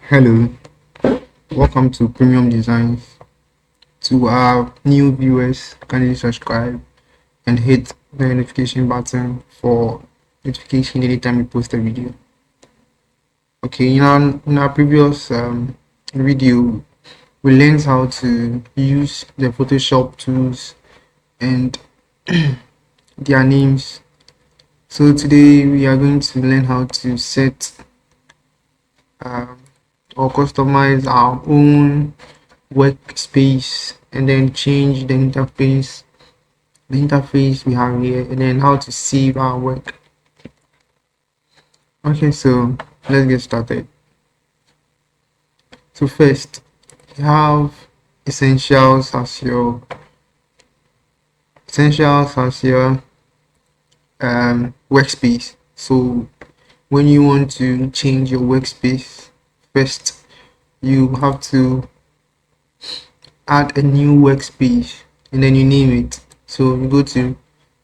Hello, welcome to Premium Designs. To our new viewers, kindly subscribe and hit the notification button for notification anytime we post a video. Okay, in our previous video, we learned how to use the Photoshop tools and their names. So today we are going to learn how to set um, or customize our own workspace and then change the interface we have here, and then how to save our work. Okay, so let's get started. So first, you have essentials as your workspace. So when you want to change your workspace, first you have to add a new workspace and then you name it. So you go to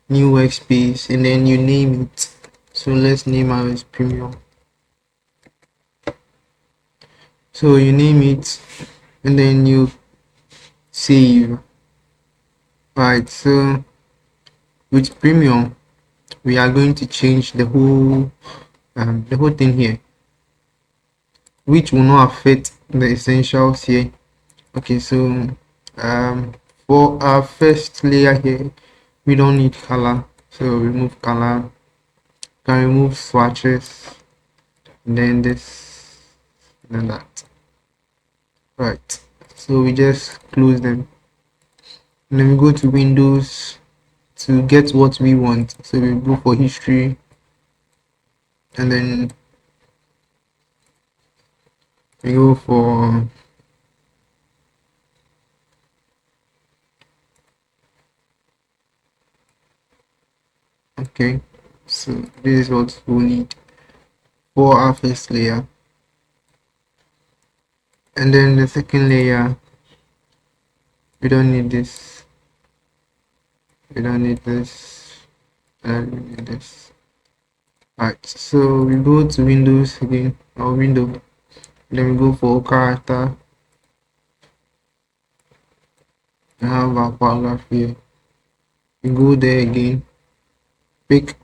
new workspace and then you name it. So let's name ours premium. So you name it and then you save. Right, so with premium we are going to change the whole thing here, which will not affect the essentials here. Okay, so for our first layer here, we don't need color, so remove color. Can remove swatches, and then this and then that. Right, so we just close them and then we go to Windows to get what we want. So we go for history and then we go for okay, so this is what we need for our first layer. And then the second layer, we don't need this, we don't need this, and we need this. Alright, so we go to Windows again, or window, then we go for character. We have our paragraph here. We go there again, pick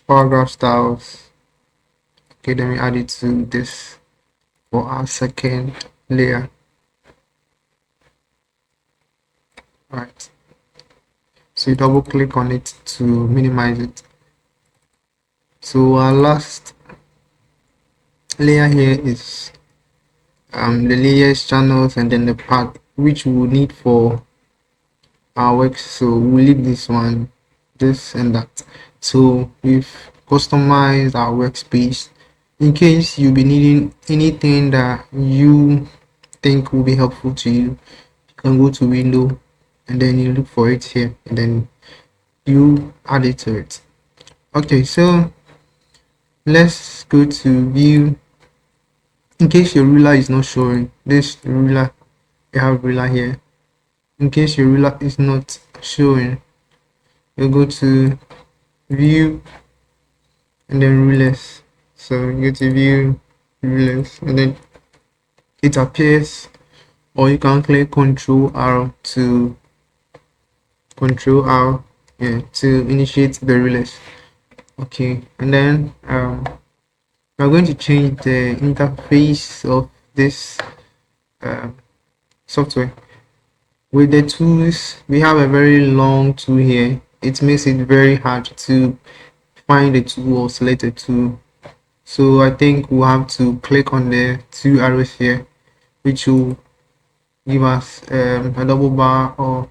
paragraph styles. Okay, then we add it to this for our second layer. Right, so you double click on it to minimize it. So our last layer here is the layers, channels, and then the path which we will need for our work. So we'll leave this one, this and that. So we've customized our workspace. In case you'll be needing anything that you think will be helpful to you, you can go to window and then you look for it here and then you add it to it. Okay, so let's go to view. In case your ruler is not showing, this ruler, you have ruler here. In case your ruler is not showing, you go to view and then rulers. So you go to view rulers and then it appears, or you can click Control R to initiate the rulers. Okay, and then we're going to change the interface of this software. With the tools, we have a very long tool here. It makes it very hard to find a tool or select a tool. So I think we'll have to click on the two arrows here, which will give us a double bar or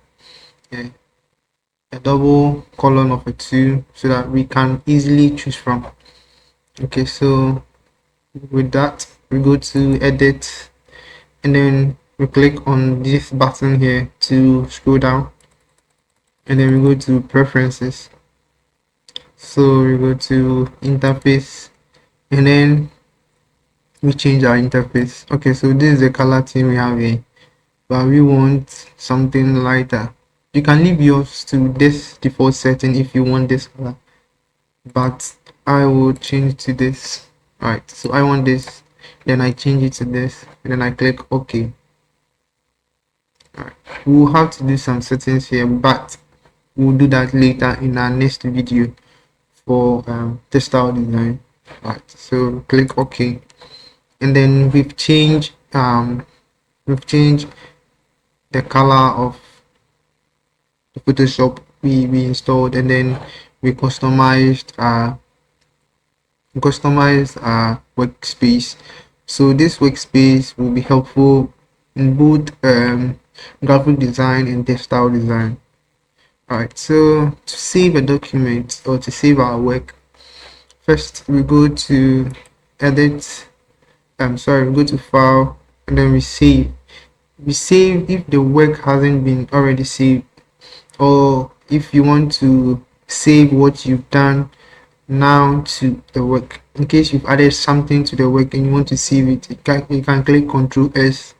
a double column of a two so that we can easily choose from. Okay, so with that we go to edit and then we click on this button here to scroll down and then we go to preferences. So we go to interface and then we change our interface. Okay, so this is the color theme we have here, but we want something lighter. You can leave yours to this default setting if you want this color, but I will change to this. All right, so I want this then I change it to this, and then I click OK. Right. We'll have to do some settings here, but we'll do that later in our next video for textile design. Right, so click OK, and then we've changed the color of the Photoshop we installed, and then we customized our workspace. So this workspace will be helpful in both graphic design and textile design. Alright, so to save a document or to save our work, first we go to edit, we go to file, and then we save. We save if the work hasn't been already saved, or if you want to save what you've done now to the work. In case you've added something to the work and you want to save it, you can click Ctrl S,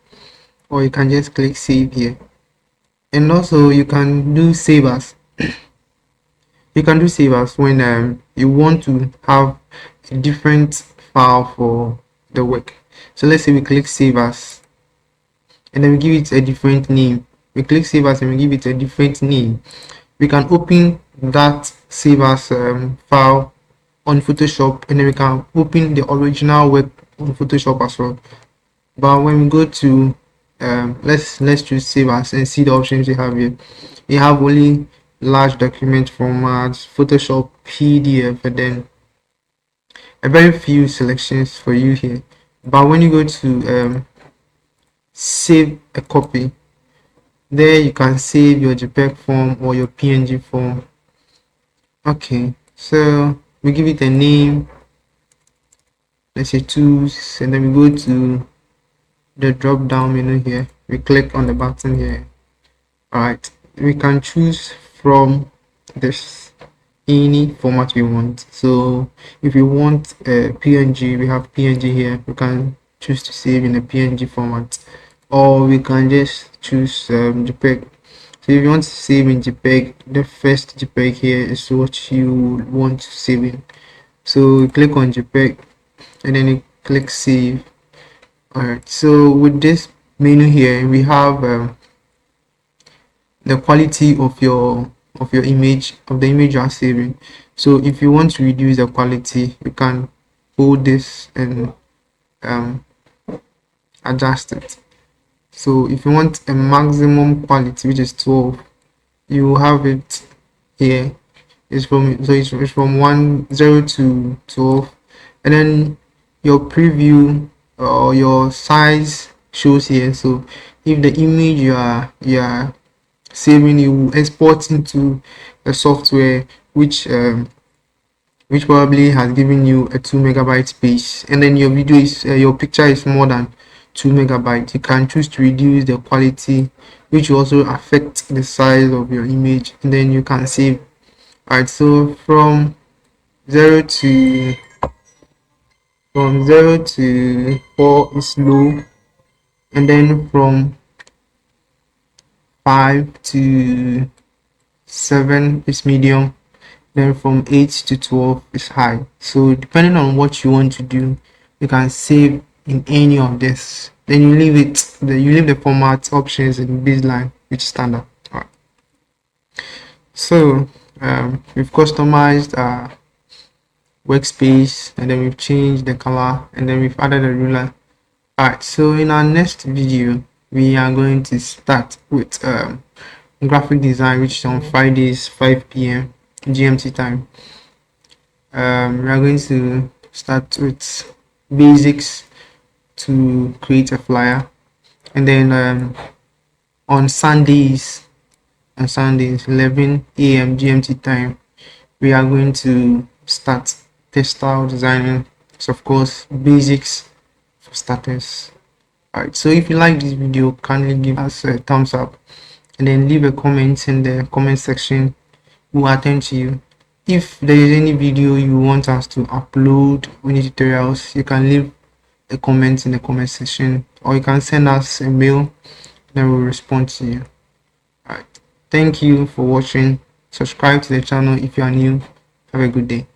or you can just click save here. And also you can do save as. You can do save as when you want to have a different file for the work. So let's say we click save as, and then we give it a different name. We click save as and we give it a different name. We can open that save as file on Photoshop, and then we can open the original work on Photoshop as well. But when we go to let's choose save as and see the options we have here. We have only large document formats, Photoshop, PDF, and then a very few selections for you here. But when you go to save a copy, there you can save your JPEG form or your PNG form. Okay, so we give it a name, let's say tools, and then we go to the drop down menu here. We click on the button here. Alright, we can choose from this any format we want. So if you want a PNG, we have PNG here. We can choose to save in a PNG format, or we can just choose JPEG. So if you want to save in JPEG, the first JPEG here is what you want to save in. So you click on JPEG and then you click save. Alright, so with this menu here, we have the quality of your image, of the image you are saving. So if you want to reduce the quality, you can hold this and adjust it. So if you want a maximum quality, which is 12, you have it here. It's from 0 to 12, and then your preview or your size shows here. So if the image you are saving, you will export into a software which probably has given you a 2 megabyte space, and then your video is your picture is more than 2 megabytes. You can choose to reduce the quality, which will also affect the size of your image, and then you can save. Alright, so from 0 to 4 is low, and then from 5 to 7 is medium, then from 8 to 12 is high. So depending on what you want to do, you can save in any of this. Then you leave the format options in baseline, which is standard. All right. So we've customized our workspace, and then we've changed the color, and then we've added a ruler. All right, so in our next video we are going to start with graphic design, which is on Fridays 5 p.m. GMT time. We are going to start with basics to create a flyer, and then on Sundays 11 a.m. GMT time, we are going to start textile designing. So of course, basics for starters. Alright, so if you like this video, kindly give us a thumbs up, and then leave a comment in the comment section. We'll attend to you. If there is any video you want us to upload, any tutorials, you can leave a comment in the comment section, or you can send us a mail, then we'll respond to you. Alright, thank you for watching. Subscribe to the channel if you are new. Have a good day.